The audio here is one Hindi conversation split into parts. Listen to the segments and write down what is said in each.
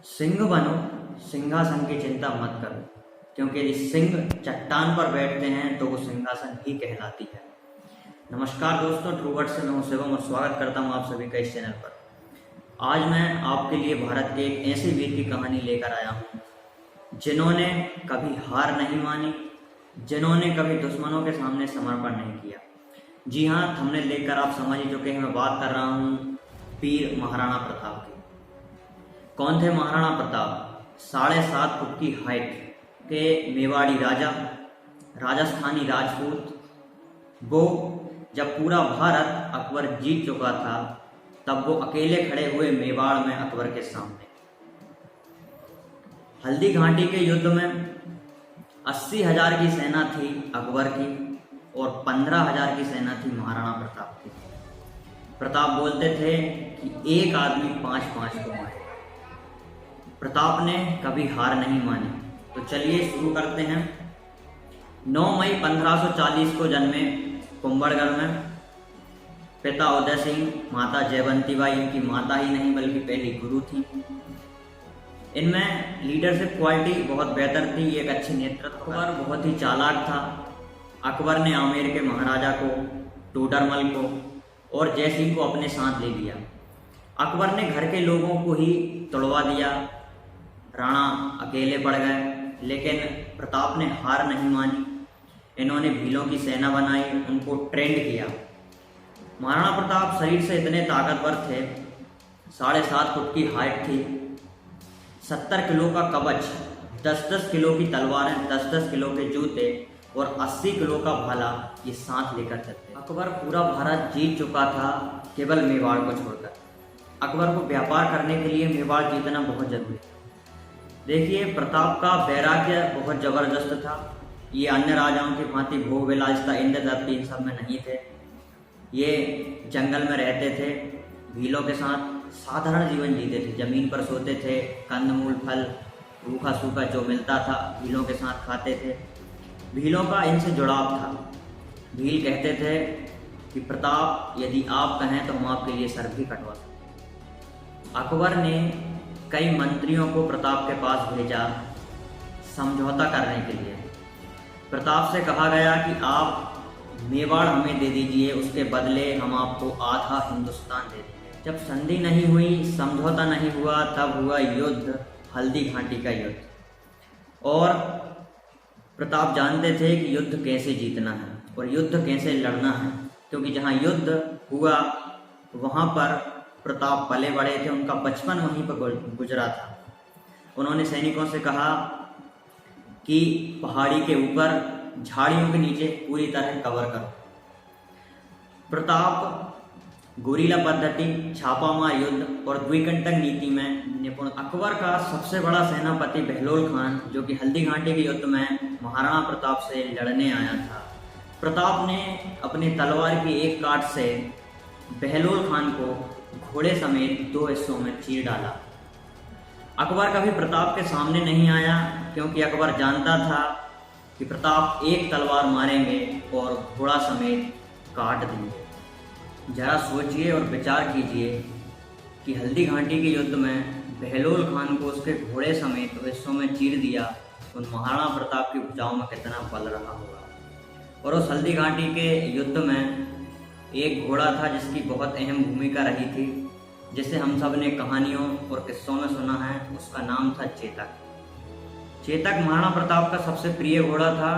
सिंह बनो, सिंहासन की चिंता मत करो, क्योंकि यदि सिंह चट्टान पर बैठते हैं तो वो सिंहासन ही कहलाती है। नमस्कार दोस्तों, ट्रू वर्ड से मैं हूं शिवम और स्वागत करता हूं आप सभी का इस चैनल पर। आज मैं आपके लिए भारत के एक ऐसे वीर की कहानी लेकर आया हूं जिन्होंने कभी हार नहीं मानी, जिन्होंने कभी दुश्मनों के सामने समर्पण नहीं किया। जी हाँ, थंबनेल देखकर आप समझ ही चुके हैं, मैं बात कर रहा हूँ वीर महाराणा प्रताप की। कौन थे महाराणा प्रताप? 7.5 फुट की हाइट के मेवाड़ी राजा, राजस्थानी राजपूत। वो जब पूरा भारत अकबर जीत चुका था तब वो अकेले खड़े हुए मेवाड़ में अकबर के सामने। हल्दी घाटी के युद्ध में 80,000 की सेना थी अकबर की और 15,000 की सेना थी महाराणा प्रताप की। प्रताप बोलते थे कि एक आदमी 5-5 को मारे। प्रताप ने कभी हार नहीं मानी। तो चलिए शुरू करते हैं। 9 मई 1540 को जन्मे कुंभलगढ़ में। पिता उदय सिंह, माता जयवंती बाई इनकी माता ही नहीं बल्कि पहली गुरु थी। इनमें लीडरशिप क्वालिटी बहुत बेहतर थी, एक अच्छी नेतृत्व। अकबर बहुत ही चालाक था। अकबर ने आमेर के महाराजा को, टोडरमल को और जयसिंह को अपने साथ ले लिया। अकबर ने घर के लोगों को ही तोड़वा दिया, राणा अकेले पड़ गए। लेकिन प्रताप ने हार नहीं मानी। इन्होंने भीलों की सेना बनाई, उनको ट्रेंड किया। महाराणा प्रताप शरीर से इतने ताकतवर थे, 7.5 फुट की हाइट थी, 70 किलो का कवच, 10-10 किलो की तलवारें, 10-10 किलो के जूते और 80 किलो का भाला ये साथ लेकर चलते। अकबर पूरा भारत जीत चुका था केवल मेवाड़ को छोड़कर। अकबर को व्यापार करने के लिए मेवाड़ जीतना बहुत जरूरी था। देखिए, प्रताप का वैराग्य बहुत जबरदस्त था। ये अन्य राजाओं की भांति भोग विलासिता, इंद्रदत्त इन सब में नहीं थे। ये जंगल में रहते थे, भीलों के साथ साधारण जीवन जीते थे। जमीन पर सोते थे, कंदमूल फल रूखा सूखा जो मिलता था भीलों के साथ खाते थे। भीलों का इनसे जुड़ाव था। भील कहते थे कि प्रताप यदि आप कहें तो हम आपके लिए सर भी कटवा सकते। अकबर ने कई मंत्रियों को प्रताप के पास भेजा समझौता करने के लिए। प्रताप से कहा गया कि आप मेवाड़ हमें दे दीजिए, उसके बदले हम आपको आधा हिंदुस्तान दे देंगे। जब संधि नहीं हुई, समझौता नहीं हुआ, तब हुआ युद्ध, हल्दी घाटी का युद्ध। और प्रताप जानते थे कि युद्ध कैसे जीतना है और युद्ध कैसे लड़ना है, क्योंकि जहाँ युद्ध हुआ वहाँ पर प्रताप पले बड़े थे, उनका बचपन वहीं पर गुजरा था। उन्होंने सैनिकों से कहा कि पहाड़ी के ऊपर झाड़ियों के नीचे पूरी तरह कवर करो। प्रताप गुरीला पद्धति, छापामार युद्ध और द्विकंटक नीति में निपुण। अकबर का सबसे बड़ा सेनापति बहलोल खान, जो कि हल्दी घाटी के युद्ध में महाराणा प्रताप से लड़ने आया था, प्रताप ने अपनी तलवार की एक काट से बहलोल खान को घोड़े समेत 2 हिस्सों में चीर डाला। अकबर कभी प्रताप के सामने नहीं आया, क्योंकि अकबर जानता था कि प्रताप एक तलवार मारेंगे और घोड़ा समेत काट देंगे। जरा सोचिए और विचार कीजिए कि हल्दी घाटी के युद्ध में बहलोल खान को उसके घोड़े समेत 2 हिस्सों में चीर दिया, उन महाराणा प्रताप की भुजाओं में कितना बल रहा होगा। और उस हल्दी घाटी के युद्ध में एक घोड़ा था जिसकी बहुत अहम भूमिका रही थी, जिसे हम सब ने कहानियों और किस्सों में सुना है। उसका नाम था चेतक। चेतक महाराणा प्रताप का सबसे प्रिय घोड़ा था।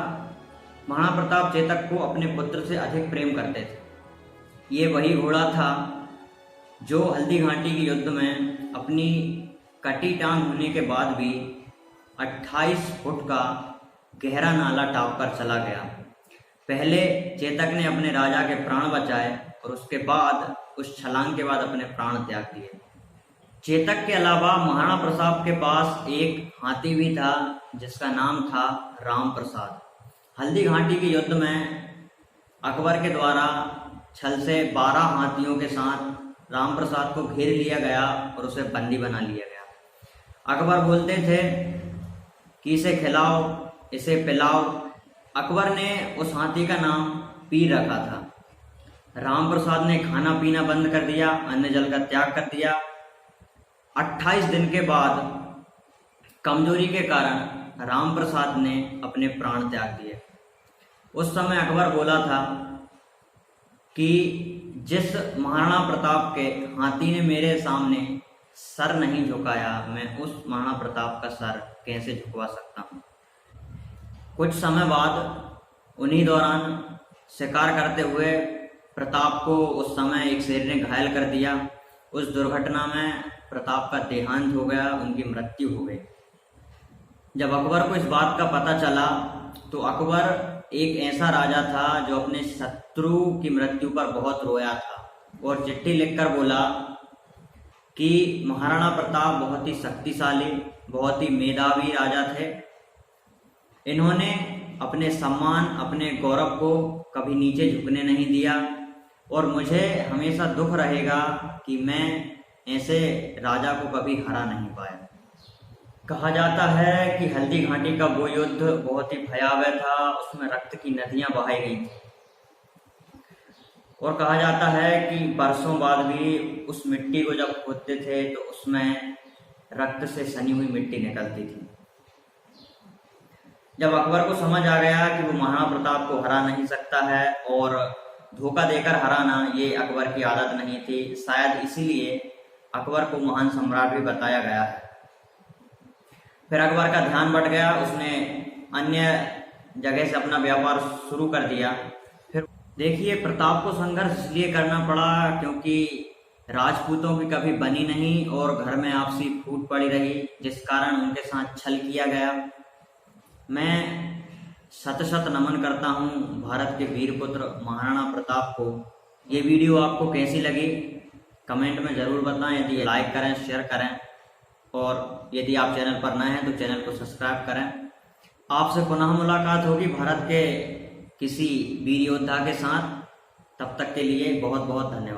महाराणा प्रताप चेतक को अपने पुत्र से अधिक प्रेम करते थे। ये वही घोड़ा था जो हल्दी घाटी के युद्ध में अपनी कटी टांग होने के बाद भी 28 फुट का गहरा नाला टाप कर चला गया। पहले चेतक ने अपने राजा के प्राण बचाए और उसके बाद उस छलांग के बाद अपने प्राण त्याग दिए। चेतक के अलावा महाराणा प्रताप के पास एक हाथी भी था जिसका नाम था राम प्रसाद। हल्दी घाटी के युद्ध में अकबर के द्वारा छल से 12 हाथियों के साथ राम प्रसाद को घेर लिया गया और उसे बंदी बना लिया गया। अकबर बोलते थे कि इसे खिलाओ, इसे पिलाओ। अकबर ने उस हाथी का नाम पीर रखा था। राम प्रसाद ने खाना पीना बंद कर दिया, अन्न जल का त्याग कर दिया। 28 दिन के बाद कमजोरी के कारण राम प्रसाद ने अपने प्राण त्याग दिए। उस समय अकबर बोला था कि जिस महाराणा प्रताप के हाथी ने मेरे सामने सर नहीं झुकाया, मैं उस महाराणा प्रताप का सर कैसे झुकवा सकता हूँ। कुछ समय बाद उन्हीं दौरान शिकार करते हुए प्रताप को उस समय एक शेर ने घायल कर दिया। उस दुर्घटना में प्रताप का देहांत हो गया, उनकी मृत्यु हो गई। जब अकबर को इस बात का पता चला तो अकबर एक ऐसा राजा था जो अपने शत्रु की मृत्यु पर बहुत रोया था और चिट्ठी लिखकर बोला कि महाराणा प्रताप बहुत ही शक्तिशाली, बहुत ही मेधावी राजा थे। इन्होंने अपने सम्मान, अपने गौरव को कभी नीचे झुकने नहीं दिया और मुझे हमेशा दुख रहेगा कि मैं ऐसे राजा को कभी हरा नहीं पाया। कहा जाता है कि हल्दी घाटी का वो युद्ध बहुत ही भयावह था, उसमें रक्त की नदियां बहाई गई थी और कहा जाता है कि बरसों बाद भी उस मिट्टी को जब खोदते थे तो उसमें रक्त से सनी हुई मिट्टी निकलती थी। जब अकबर को समझ आ गया कि वो महाराणा प्रताप को हरा नहीं सकता है और धोखा देकर हराना ये अकबर की आदत नहीं थी, शायद इसीलिए अकबर को महान सम्राट भी बताया गया है। फिर अकबर का ध्यान बढ़ गया, उसने अन्य जगह से अपना व्यापार शुरू कर दिया। फिर देखिए, प्रताप को संघर्ष इसलिए करना पड़ा क्योंकि राजपूतों की कभी बनी नहीं और घर में आपसी फूट पड़ी रही, जिस कारण उनके साथ छल किया गया। मैं शत शत नमन करता हूँ भारत के वीर पुत्र महाराणा प्रताप को। ये वीडियो आपको कैसी लगी कमेंट में ज़रूर बताएं। यदि लाइक करें, शेयर करें और यदि आप चैनल पर नए हैं तो चैनल को सब्सक्राइब करें। आपसे पुनः मुलाकात होगी भारत के किसी वीर योद्धा के साथ। तब तक के लिए बहुत बहुत धन्यवाद।